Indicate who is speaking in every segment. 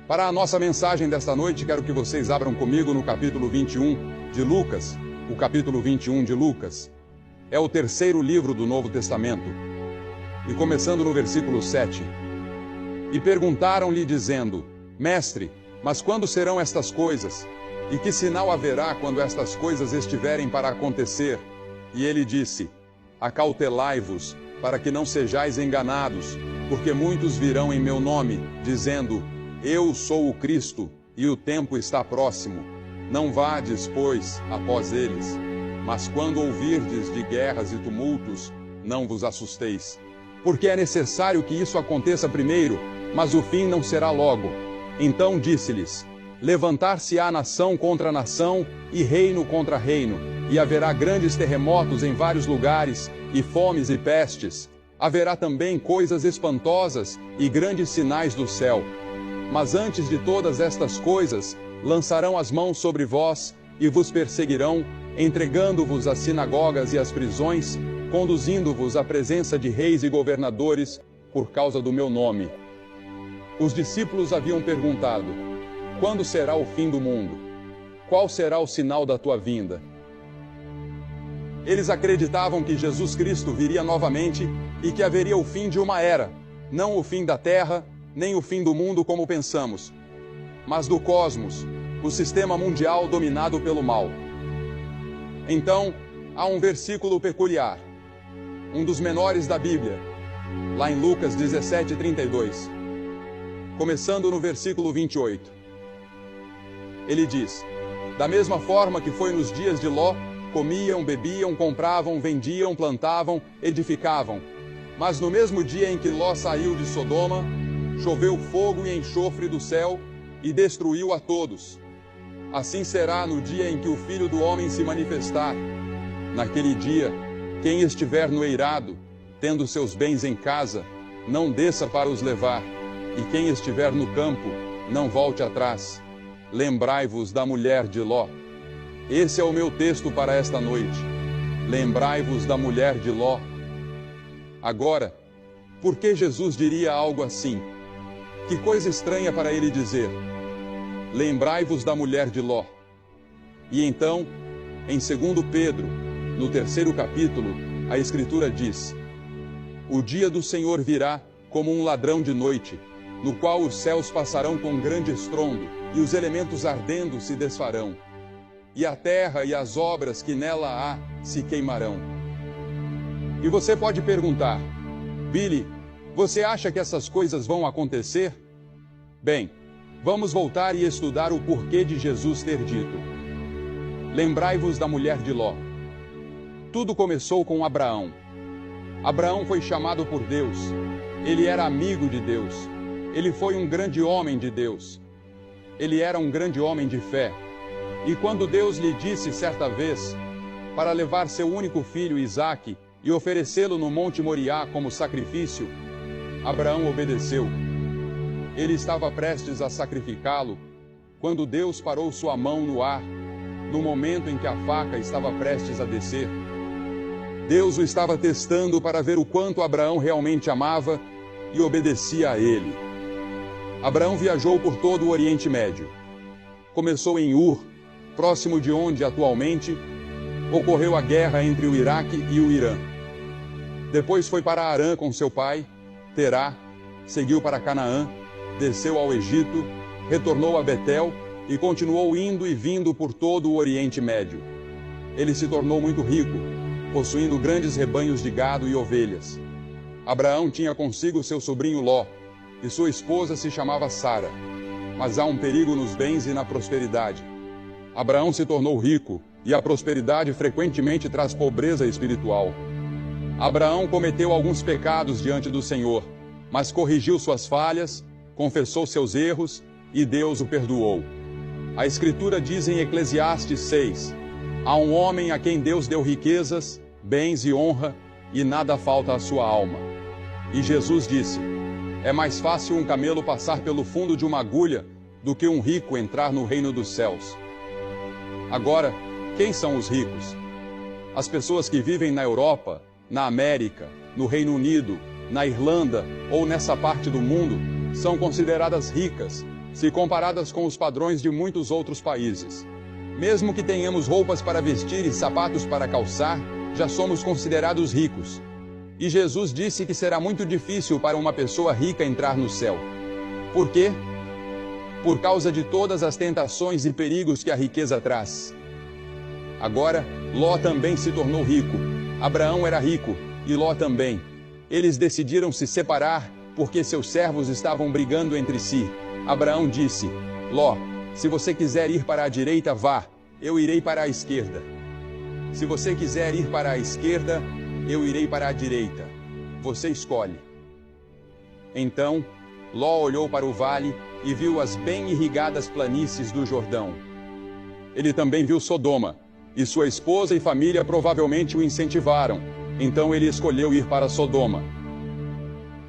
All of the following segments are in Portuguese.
Speaker 1: Para a nossa mensagem desta noite, quero que vocês abram comigo no capítulo 21 de Lucas. O capítulo 21 de Lucas é o terceiro livro do Novo Testamento. E começando no versículo 7. E perguntaram-lhe dizendo: Mestre, mas quando serão estas coisas? E que sinal haverá quando estas coisas estiverem para acontecer? E ele disse: Acautelai-vos, para que não sejais enganados, porque muitos virão em meu nome, dizendo: Eu sou o Cristo, e o tempo está próximo. Não vades, pois, após eles. Mas quando ouvirdes de guerras e tumultos, não vos assusteis. Porque é necessário que isso aconteça primeiro, mas o fim não será logo. Então disse-lhes: Levantar-se-á nação contra nação, e reino contra reino, e haverá grandes terremotos em vários lugares, e fomes e pestes. Haverá também coisas espantosas e grandes sinais do céu. Mas antes de todas estas coisas, lançarão as mãos sobre vós, e vos perseguirão, entregando-vos às sinagogas e às prisões, conduzindo-vos à presença de reis e governadores, por causa do meu nome. Os discípulos haviam perguntado: Quando será o fim do mundo? Qual será o sinal da tua vinda? Eles acreditavam que Jesus Cristo viria novamente e que haveria o fim de uma era, não o fim da terra, nem o fim do mundo como pensamos, mas do cosmos, o sistema mundial dominado pelo mal. Então, há um versículo peculiar, um dos menores da Bíblia, lá em Lucas 17:32, começando no versículo 28. Ele diz: Da mesma forma que foi nos dias de Ló, comiam, bebiam, compravam, vendiam, plantavam, edificavam. Mas no mesmo dia em que Ló saiu de Sodoma, choveu fogo e enxofre do céu e destruiu a todos. Assim será no dia em que o Filho do Homem se manifestar. Naquele dia, quem estiver no eirado, tendo seus bens em casa, não desça para os levar, e quem estiver no campo, não volte atrás. Lembrai-vos da mulher de Ló. Esse é o meu texto para esta noite. Lembrai-vos da mulher de Ló. Agora, por que Jesus diria algo assim? Que coisa estranha para ele dizer: Lembrai-vos da mulher de Ló. E então, em 2 Pedro, no 3º capítulo, a Escritura diz: O dia do Senhor virá como um ladrão de noite, no qual os céus passarão com grande estrondo, e os elementos ardendo se desfarão, e a terra e as obras que nela há se queimarão. E você pode perguntar: Billy, você acha que essas coisas vão acontecer? Bem, vamos voltar e estudar o porquê de Jesus ter dito: Lembrai-vos da mulher de Ló. Tudo começou com Abraão. Abraão foi chamado por Deus. Ele era amigo de Deus. Ele foi um grande homem de Deus. Ele era um grande homem de fé. E quando Deus lhe disse certa vez para levar seu único filho Isaque e oferecê-lo no Monte Moriá como sacrifício, Abraão obedeceu. Ele estava prestes a sacrificá-lo quando Deus parou sua mão no ar, no momento em que a faca estava prestes a descer. Deus o estava testando para ver o quanto Abraão realmente amava e obedecia a ele. Abraão viajou por todo o Oriente Médio. Começou em Ur, próximo de onde atualmente ocorreu a guerra entre o Iraque e o Irã. Depois foi para Harã com seu pai, Terá, seguiu para Canaã, desceu ao Egito, retornou a Betel e continuou indo e vindo por todo o Oriente Médio. Ele se tornou muito rico, possuindo grandes rebanhos de gado e ovelhas. Abraão tinha consigo seu sobrinho Ló, e sua esposa se chamava Sara. Mas há um perigo nos bens e na prosperidade. Abraão se tornou rico, e a prosperidade frequentemente traz pobreza espiritual. Abraão cometeu alguns pecados diante do Senhor, mas corrigiu suas falhas, confessou seus erros, e Deus o perdoou. A Escritura diz em Eclesiastes 6, há um homem a quem Deus deu riquezas, bens e honra, e nada falta à sua alma. E Jesus disse: é mais fácil um camelo passar pelo fundo de uma agulha do que um rico entrar no reino dos céus. Agora, quem são os ricos? As pessoas que vivem na Europa, na América, no Reino Unido, na Irlanda ou nessa parte do mundo são consideradas ricas, se comparadas com os padrões de muitos outros países. Mesmo que tenhamos roupas para vestir e sapatos para calçar, já somos considerados ricos. E Jesus disse que será muito difícil para uma pessoa rica entrar no céu. Por quê? Por causa de todas as tentações e perigos que a riqueza traz. Agora, Ló também se tornou rico. Abraão era rico, e Ló também. Eles decidiram se separar, porque seus servos estavam brigando entre si. Abraão disse: Ló, se você quiser ir para a direita, vá, eu irei para a esquerda. Se você quiser ir para a esquerda, eu irei para a direita. Você escolhe. Então, Ló olhou para o vale e viu as bem irrigadas planícies do Jordão. Ele também viu Sodoma, e sua esposa e família provavelmente o incentivaram. Então ele escolheu ir para Sodoma.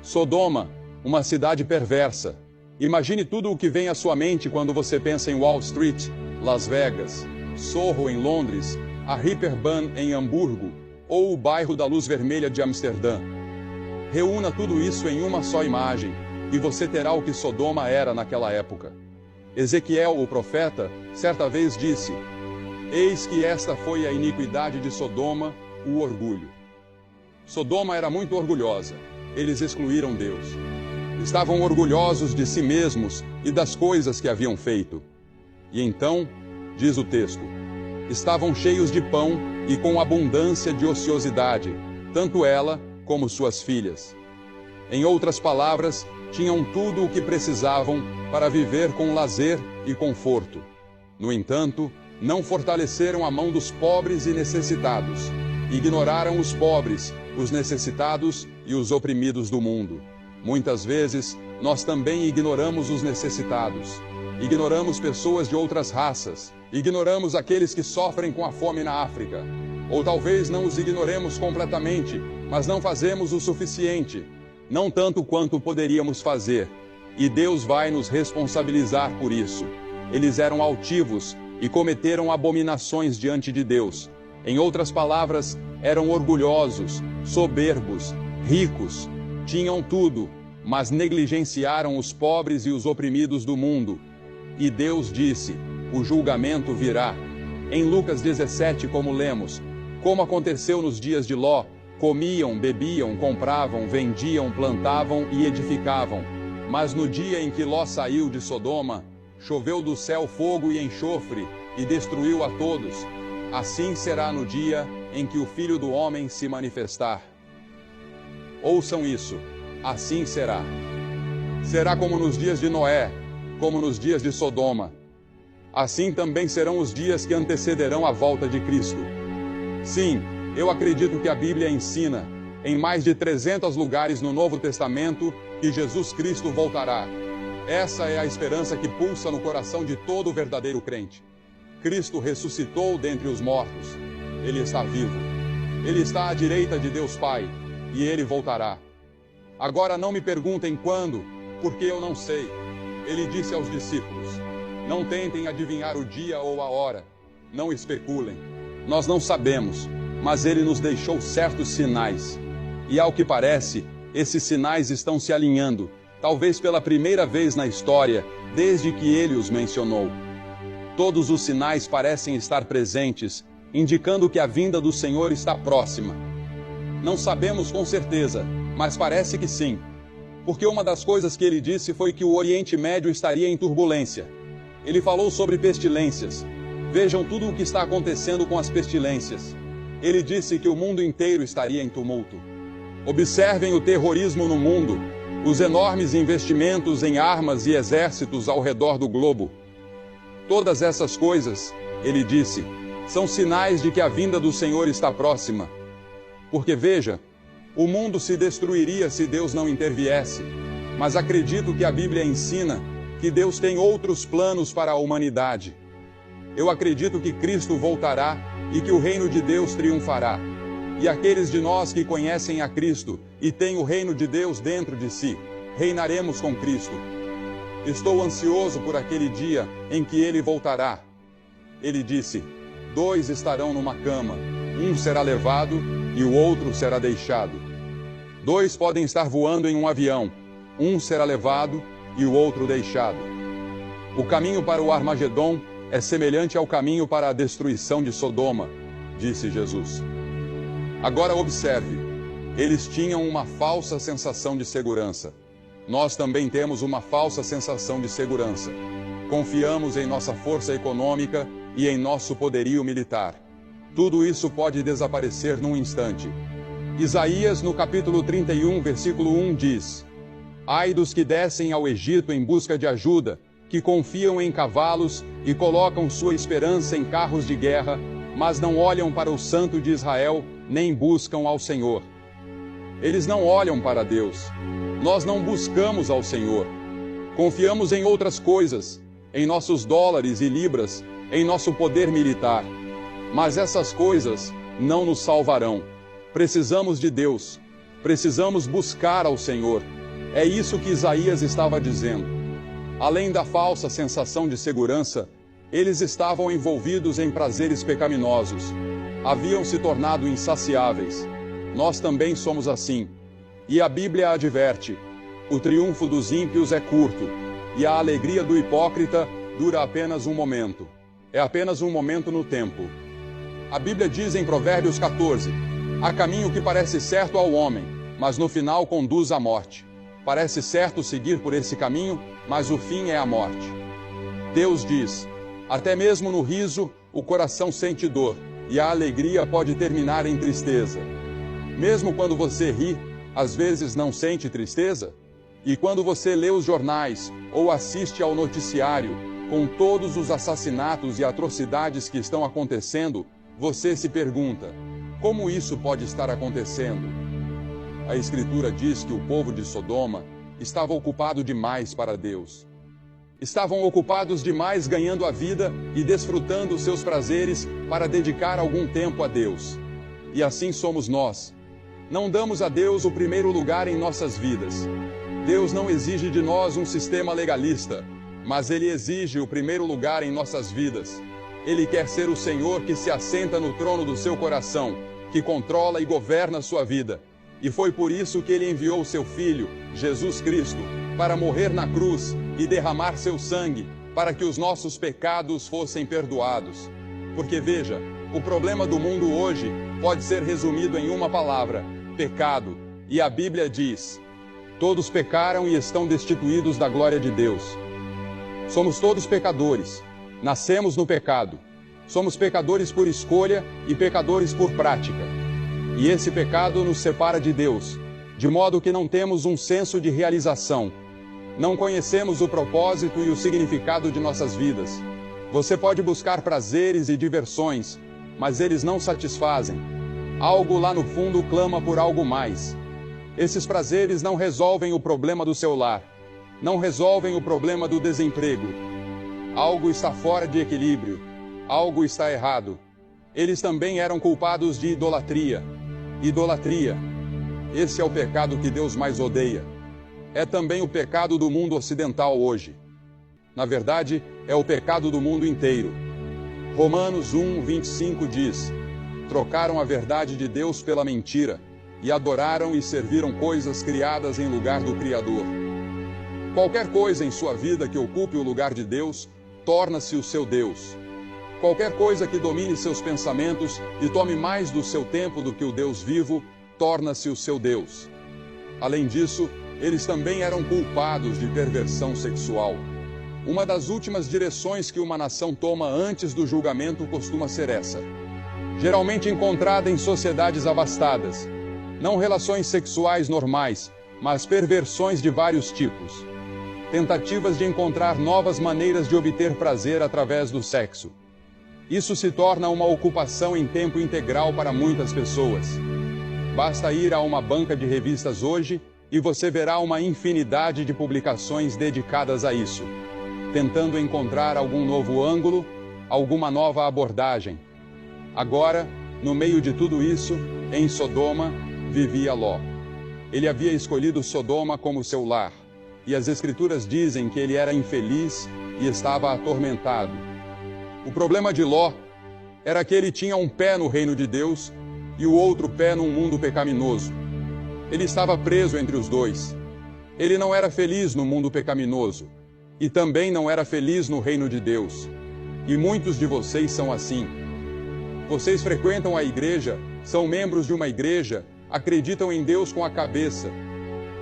Speaker 1: Sodoma, uma cidade perversa. Imagine tudo o que vem à sua mente quando você pensa em Wall Street, Las Vegas, Soho em Londres, a Reeperbahn em Hamburgo, ou o bairro da Luz Vermelha de Amsterdã. Reúna tudo isso em uma só imagem, e você terá o que Sodoma era naquela época. Ezequiel, o profeta, certa vez disse: Eis que esta foi a iniquidade de Sodoma, o orgulho. Sodoma era muito orgulhosa. Eles excluíram Deus. Estavam orgulhosos de si mesmos e das coisas que haviam feito. E então, diz o texto, estavam cheios de pão e com abundância de ociosidade, tanto ela como suas filhas. Em outras palavras, tinham tudo o que precisavam para viver com lazer e conforto. No entanto, não fortaleceram a mão dos pobres e necessitados. Ignoraram os pobres, os necessitados e os oprimidos do mundo. Muitas vezes, nós também ignoramos os necessitados. Ignoramos pessoas de outras raças. Ignoramos aqueles que sofrem com a fome na África. Ou talvez não os ignoremos completamente, mas não fazemos o suficiente. Não tanto quanto poderíamos fazer. E Deus vai nos responsabilizar por isso. Eles eram altivos e cometeram abominações diante de Deus. Em outras palavras, eram orgulhosos, soberbos, ricos. Tinham tudo, mas negligenciaram os pobres e os oprimidos do mundo. E Deus disse: o julgamento virá. Em Lucas 17, como lemos, como aconteceu nos dias de Ló, comiam, bebiam, compravam, vendiam, plantavam e edificavam. Mas no dia em que Ló saiu de Sodoma, choveu do céu fogo e enxofre, e destruiu a todos. Assim será no dia em que o Filho do Homem se manifestar. Ouçam isso, assim será. Será como nos dias de Noé, como nos dias de Sodoma. Assim também serão os dias que antecederão a volta de Cristo. Sim, eu acredito que a Bíblia ensina, em mais de 300 lugares no Novo Testamento, que Jesus Cristo voltará. Essa é a esperança que pulsa no coração de todo verdadeiro crente. Cristo ressuscitou dentre os mortos. Ele está vivo. Ele está à direita de Deus Pai, e Ele voltará. Agora não me perguntem quando, porque eu não sei. Ele disse aos discípulos: não tentem adivinhar o dia ou a hora. Não especulem. Nós não sabemos, mas Ele nos deixou certos sinais. E ao que parece, esses sinais estão se alinhando, talvez pela primeira vez na história, desde que Ele os mencionou. Todos os sinais parecem estar presentes, indicando que a vinda do Senhor está próxima. Não sabemos com certeza, mas parece que sim. Porque uma das coisas que ele disse foi que o Oriente Médio estaria em turbulência. Ele falou sobre pestilências. Vejam tudo o que está acontecendo com as pestilências. Ele disse que o mundo inteiro estaria em tumulto. Observem o terrorismo no mundo, os enormes investimentos em armas e exércitos ao redor do globo. Todas essas coisas, ele disse, são sinais de que a vinda do Senhor está próxima. Porque veja, o mundo se destruiria se Deus não interviesse. Mas acredito que a Bíblia ensina que Deus tem outros planos para a humanidade. Eu acredito que Cristo voltará e que o reino de Deus triunfará. E aqueles de nós que conhecem a Cristo e têm o reino de Deus dentro de si, reinaremos com Cristo. Estou ansioso por aquele dia em que Ele voltará. Ele disse: 2 estarão numa cama, um será levado e o outro será deixado. 2 podem estar voando em um avião, um será levado e o outro deixado. O caminho para o Armagedom é semelhante ao caminho para a destruição de Sodoma, disse Jesus. Agora observe, eles tinham uma falsa sensação de segurança. Nós também temos uma falsa sensação de segurança. Confiamos em nossa força econômica e em nosso poderio militar. Tudo isso pode desaparecer num instante. Isaías, no capítulo 31, versículo 1, diz: Ai dos que descem ao Egito em busca de ajuda, que confiam em cavalos e colocam sua esperança em carros de guerra, mas não olham para o Santo de Israel, nem buscam ao Senhor. Eles não olham para Deus. Nós não buscamos ao Senhor. Confiamos em outras coisas, em nossos dólares e libras, em nosso poder militar. Mas essas coisas não nos salvarão. Precisamos de Deus. Precisamos buscar ao Senhor. É isso que Isaías estava dizendo. Além da falsa sensação de segurança, eles estavam envolvidos em prazeres pecaminosos. Haviam se tornado insaciáveis. Nós também somos assim. E a Bíblia adverte: o triunfo dos ímpios é curto, e a alegria do hipócrita dura apenas um momento. É apenas um momento no tempo. A Bíblia diz em Provérbios 14: há caminho que parece certo ao homem, mas no final conduz à morte. Parece certo seguir por esse caminho, mas o fim é a morte. Deus diz: até mesmo no riso, o coração sente dor, e a alegria pode terminar em tristeza. Mesmo quando você ri, às vezes não sente tristeza? E quando você lê os jornais, ou assiste ao noticiário, com todos os assassinatos e atrocidades que estão acontecendo, você se pergunta: como isso pode estar acontecendo? A Escritura diz que o povo de Sodoma estava ocupado demais para Deus. Estavam ocupados demais ganhando a vida e desfrutando seus prazeres para dedicar algum tempo a Deus. E assim somos nós. Não damos a Deus o primeiro lugar em nossas vidas. Deus não exige de nós um sistema legalista, mas Ele exige o primeiro lugar em nossas vidas. Ele quer ser o Senhor que se assenta no trono do seu coração, que controla e governa a sua vida. E foi por isso que Ele enviou o seu Filho, Jesus Cristo, para morrer na cruz e derramar seu sangue, para que os nossos pecados fossem perdoados. Porque veja, o problema do mundo hoje pode ser resumido em uma palavra: pecado. E a Bíblia diz: todos pecaram e estão destituídos da glória de Deus. Somos todos pecadores. Nascemos no pecado. Somos pecadores por escolha e pecadores por prática. E esse pecado nos separa de Deus, de modo que não temos um senso de realização. Não conhecemos o propósito e o significado de nossas vidas. Você pode buscar prazeres e diversões, mas eles não satisfazem. Algo lá no fundo clama por algo mais. Esses prazeres não resolvem o problema do seu lar. Não resolvem o problema do desemprego. Algo está fora de equilíbrio. Algo está errado. Eles também eram culpados de idolatria. Idolatria. Esse é o pecado que Deus mais odeia. É também o pecado do mundo ocidental hoje. Na verdade, é o pecado do mundo inteiro. Romanos 1:25 diz: trocaram a verdade de Deus pela mentira, e adoraram e serviram coisas criadas em lugar do Criador. Qualquer coisa em sua vida que ocupe o lugar de Deus, torna-se o seu Deus. Qualquer coisa que domine seus pensamentos e tome mais do seu tempo do que o Deus vivo, torna-se o seu Deus. Além disso, eles também eram culpados de perversão sexual. Uma das últimas direções que uma nação toma antes do julgamento costuma ser essa. Geralmente encontrada em sociedades abastadas. Não relações sexuais normais, mas perversões de vários tipos. Tentativas de encontrar novas maneiras de obter prazer através do sexo. Isso se torna uma ocupação em tempo integral para muitas pessoas. Basta ir a uma banca de revistas hoje e você verá uma infinidade de publicações dedicadas a isso, tentando encontrar algum novo ângulo, alguma nova abordagem. Agora, no meio de tudo isso, em Sodoma, vivia Ló. Ele havia escolhido Sodoma como seu lar, e as Escrituras dizem que ele era infeliz e estava atormentado. O problema de Ló era que ele tinha um pé no reino de Deus e o outro pé num mundo pecaminoso. Ele estava preso entre os dois. Ele não era feliz no mundo pecaminoso. e também não era feliz no reino de Deus. E muitos de vocês são assim. Vocês frequentam a igreja, são membros de uma igreja, acreditam em Deus com a cabeça.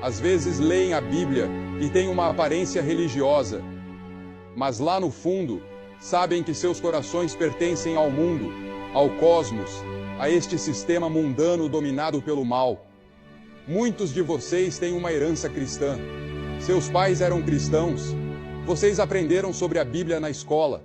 Speaker 1: Às vezes leem a Bíblia e têm uma aparência religiosa. Mas lá no fundo, sabem que seus corações pertencem ao mundo, ao cosmos, a este sistema mundano dominado pelo mal. Muitos de vocês têm uma herança cristã. Seus pais eram cristãos. Vocês aprenderam sobre a Bíblia na escola.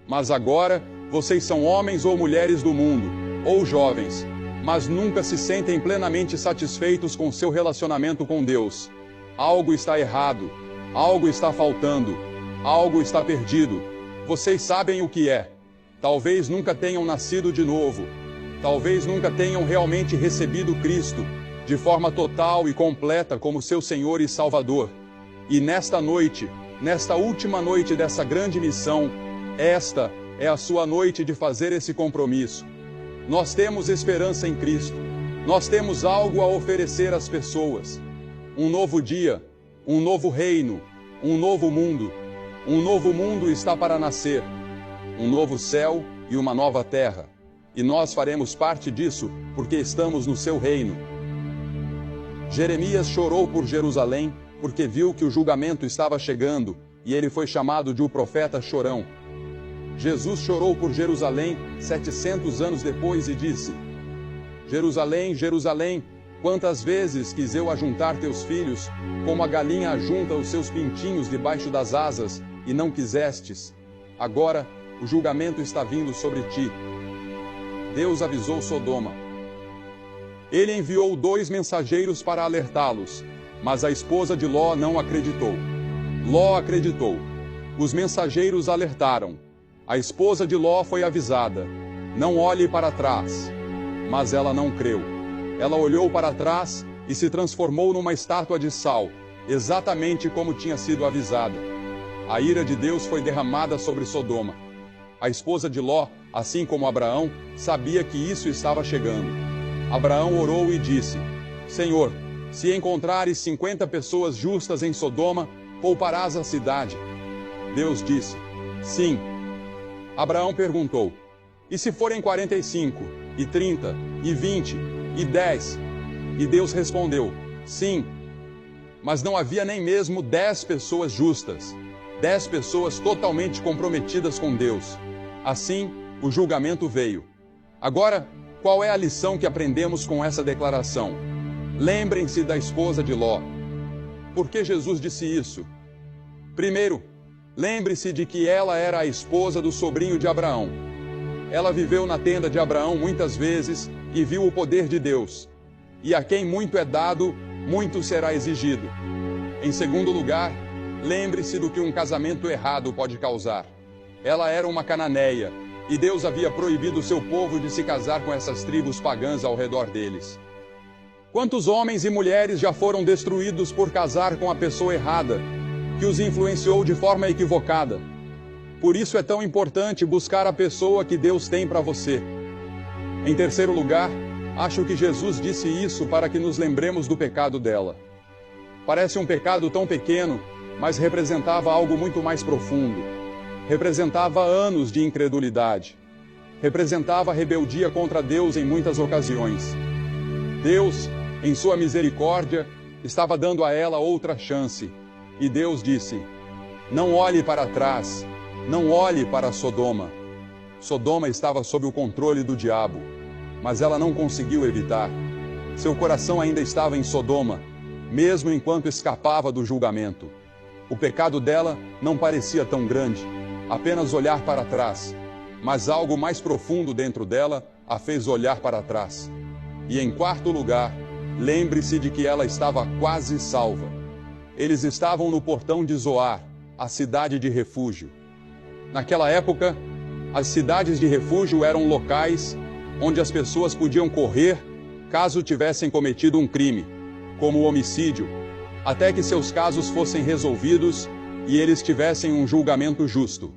Speaker 1: Mas agora, vocês são homens ou mulheres do mundo, ou jovens, mas nunca se sentem plenamente satisfeitos com seu relacionamento com Deus. Algo está errado, algo está faltando, algo está perdido. Vocês sabem o que é. Talvez nunca tenham nascido de novo. Talvez nunca tenham realmente recebido Cristo, de forma total e completa como seu Senhor e Salvador. E nesta noite, nesta última noite dessa grande missão, esta é a sua noite de fazer esse compromisso. Nós temos esperança em Cristo. Nós temos algo a oferecer às pessoas. Um novo dia, um novo reino, um novo mundo. Um novo mundo está para nascer. Um novo céu e uma nova terra. E nós faremos parte disso, porque estamos no seu reino. Jeremias chorou por Jerusalém, porque viu que o julgamento estava chegando, e ele foi chamado de o profeta chorão. Jesus chorou por Jerusalém 700 anos depois e disse: Jerusalém, Jerusalém, quantas vezes quis eu ajuntar teus filhos, como a galinha ajunta os seus pintinhos debaixo das asas, e não quisestes. Agora, o julgamento está vindo sobre ti. Deus avisou Sodoma. Ele enviou 2 mensageiros para alertá-los, mas a esposa de Ló não acreditou. Ló acreditou. Os mensageiros alertaram. A esposa de Ló foi avisada: não olhe para trás. Mas ela não creu. Ela olhou para trás e se transformou numa estátua de sal, exatamente como tinha sido avisada. A ira de Deus foi derramada sobre Sodoma. A esposa de Ló, assim como Abraão, sabia que isso estava chegando. Abraão orou e disse: Senhor, se encontrares 50 pessoas justas em Sodoma, pouparás a cidade. Deus disse: sim. Abraão perguntou: e se forem 45, e 30, e 20, e 10? E Deus respondeu: sim. Mas não havia nem mesmo 10 pessoas justas, 10 pessoas totalmente comprometidas com Deus. Assim, o julgamento veio. Agora, qual é a lição que aprendemos com essa declaração? Lembrem-se da esposa de Ló. Por que Jesus disse isso? Primeiro, lembre-se de que ela era a esposa do sobrinho de Abraão. Ela viveu na tenda de Abraão muitas vezes e viu o poder de Deus. E a quem muito é dado, muito será exigido. Em segundo lugar, lembre-se do que um casamento errado pode causar. Ela era uma cananeia, e Deus havia proibido o seu povo de se casar com essas tribos pagãs ao redor deles. Quantos homens e mulheres já foram destruídos por casar com a pessoa errada, que os influenciou de forma equivocada? Por isso é tão importante buscar a pessoa que Deus tem para você. Em terceiro lugar, acho que Jesus disse isso para que nos lembremos do pecado dela. Parece um pecado tão pequeno, mas representava algo muito mais profundo. Representava anos de incredulidade. Representava rebeldia contra Deus em muitas ocasiões. Deus, em sua misericórdia, estava dando a ela outra chance. E Deus disse: não olhe para trás, não olhe para Sodoma. Sodoma estava sob o controle do diabo, mas ela não conseguiu evitar. Seu coração ainda estava em Sodoma, mesmo enquanto escapava do julgamento. O pecado dela não parecia tão grande, apenas olhar para trás, mas algo mais profundo dentro dela a fez olhar para trás. E em quarto lugar, lembre-se de que ela estava quase salva. Eles estavam no portão de Zoar, a cidade de refúgio. Naquela época, as cidades de refúgio eram locais onde as pessoas podiam correr caso tivessem cometido um crime, como o homicídio, até que seus casos fossem resolvidos e eles tivessem um julgamento justo.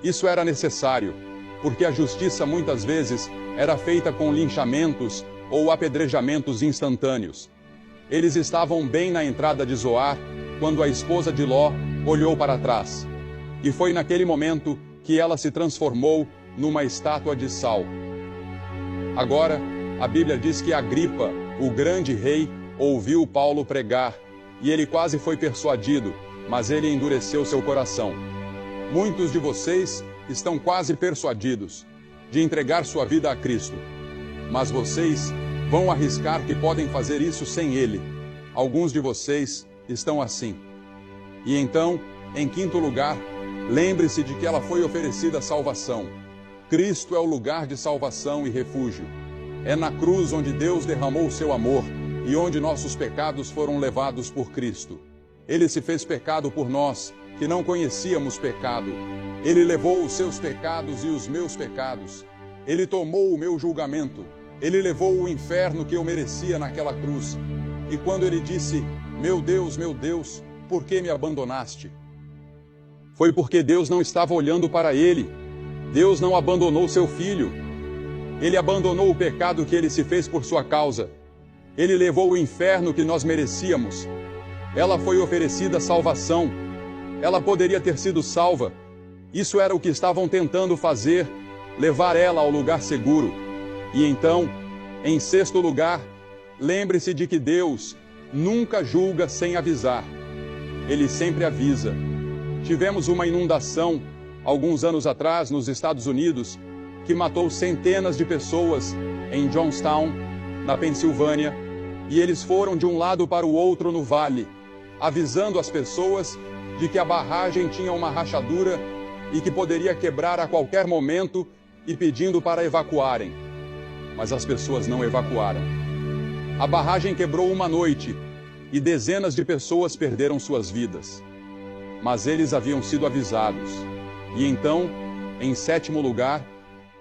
Speaker 1: Isso era necessário, porque a justiça muitas vezes era feita com linchamentos ou apedrejamentos instantâneos. Eles estavam bem na entrada de Zoar, quando a esposa de Ló olhou para trás. E foi naquele momento que ela se transformou numa estátua de sal. Agora, a Bíblia diz que Agripa, o grande rei, ouviu Paulo pregar, e ele quase foi persuadido, mas ele endureceu seu coração. Muitos de vocês estão quase persuadidos de entregar sua vida a Cristo, mas vocês vão arriscar que podem fazer isso sem Ele. Alguns de vocês estão assim. E então, em quinto lugar, lembre-se de que ela foi oferecida salvação. Cristo é o lugar de salvação e refúgio. É na cruz onde Deus derramou o seu amor e onde nossos pecados foram levados por Cristo. Ele se fez pecado por nós, que não conhecíamos pecado. Ele levou os seus pecados e os meus pecados. Ele tomou o meu julgamento. Ele levou o inferno que eu merecia naquela cruz. E quando ele disse, meu Deus, por que me abandonaste? Foi porque Deus não estava olhando para ele. Deus não abandonou seu filho. Ele abandonou o pecado que ele se fez por sua causa. Ele levou o inferno que nós merecíamos. Ela foi oferecida salvação. Ela poderia ter sido salva. Isso era o que estavam tentando fazer, levar ela ao lugar seguro. E então, em sexto lugar, lembre-se de que Deus nunca julga sem avisar. Ele sempre avisa. Tivemos uma inundação, alguns anos atrás, nos Estados Unidos, que matou centenas de pessoas em Johnstown, na Pensilvânia, e eles foram de um lado para o outro no vale, avisando as pessoas de que a barragem tinha uma rachadura e que poderia quebrar a qualquer momento e pedindo para evacuarem. Mas as pessoas não evacuaram. A barragem quebrou uma noite e dezenas de pessoas perderam suas vidas. Mas eles haviam sido avisados. E então, em sétimo lugar,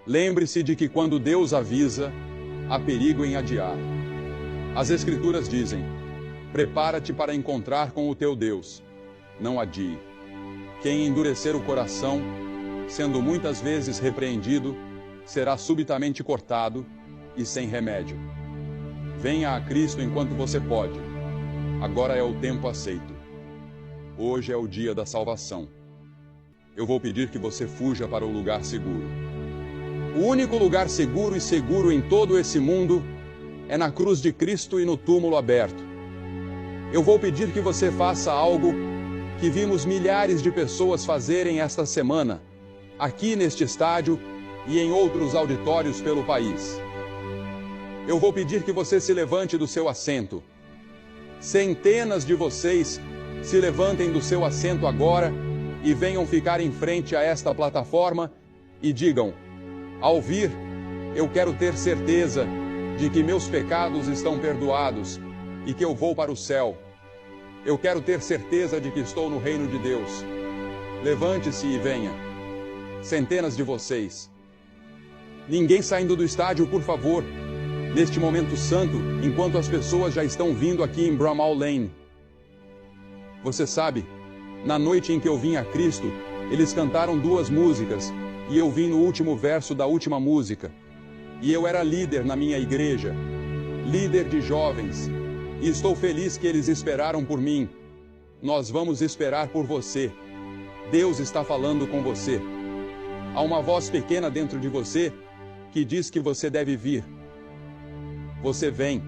Speaker 1: lembre-se de que quando Deus avisa, há perigo em adiar. As Escrituras dizem, prepara-te para encontrar com o teu Deus, não adie. Quem endurecer o coração, sendo muitas vezes repreendido, será subitamente cortado e sem remédio. Venha a Cristo enquanto você pode. Agora é o tempo aceito. Hoje é o dia da salvação. Eu vou pedir que você fuja para o lugar seguro. O único lugar seguro e seguro em todo esse mundo é na cruz de Cristo e no túmulo aberto. Eu vou pedir que você faça algo que vimos milhares de pessoas fazerem esta semana, aqui neste estádio e em outros auditórios pelo país. Eu vou pedir que você se levante do seu assento. Centenas de vocês se levantem do seu assento agora e venham ficar em frente a esta plataforma e digam, ao vir, eu quero ter certeza de que meus pecados estão perdoados e que eu vou para o céu. Eu quero ter certeza de que estou no reino de Deus. Levante-se e venha. Centenas de vocês. Ninguém saindo do estádio, por favor. Neste momento santo, enquanto as pessoas já estão vindo aqui em Bramall Lane. Você sabe, na noite em que eu vim a Cristo, eles cantaram duas músicas e eu vim no último verso da última música. E eu era líder na minha igreja, líder de jovens. E estou feliz que eles esperaram por mim. Nós vamos esperar por você. Deus está falando com você. Há uma voz pequena dentro de você que diz que você deve vir. Você vem.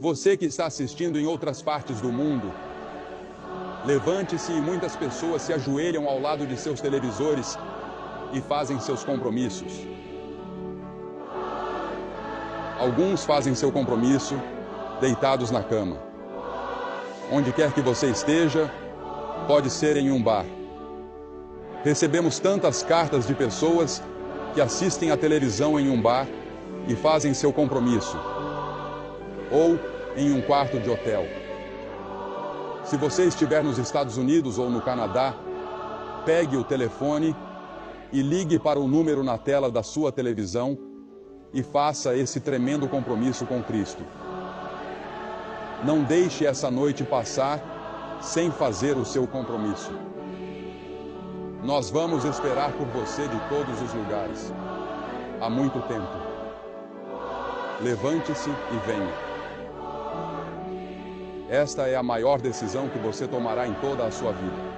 Speaker 1: Você que está assistindo em outras partes do mundo, levante-se e muitas pessoas se ajoelham ao lado de seus televisores e fazem seus compromissos. Alguns fazem seu compromisso deitados na cama. Onde quer que você esteja, pode ser em um bar. Recebemos tantas cartas de pessoas que assistem à televisão em um bar e fazem seu compromisso. Ou em um quarto de hotel. Se você estiver nos Estados Unidos ou no Canadá, pegue o telefone e ligue para o número na tela da sua televisão e faça esse tremendo compromisso com Cristo. Não deixe essa noite passar sem fazer o seu compromisso. Nós vamos esperar por você de todos os lugares. Há muito tempo. Levante-se e venha. Esta é a maior decisão que você tomará em toda a sua vida.